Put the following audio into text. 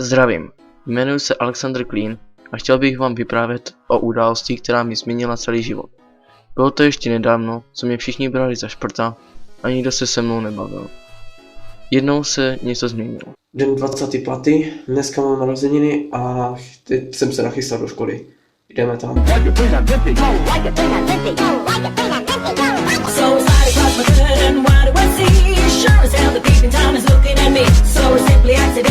Zdravím, jmenuji se Alexander Klín a chtěl bych vám vyprávět o události, která mi změnila celý život. Bylo to ještě nedávno, co mě všichni brali za šprta a nikdo se se mnou nebavil. Jednou se něco změnilo. Den 25. Dneska mám narozeniny a teď jsem se nachystal do školy. Jdeme tam. So it's right across my head and why do I see? Sure as hell the peeping Tom is looking at me. So simply accident.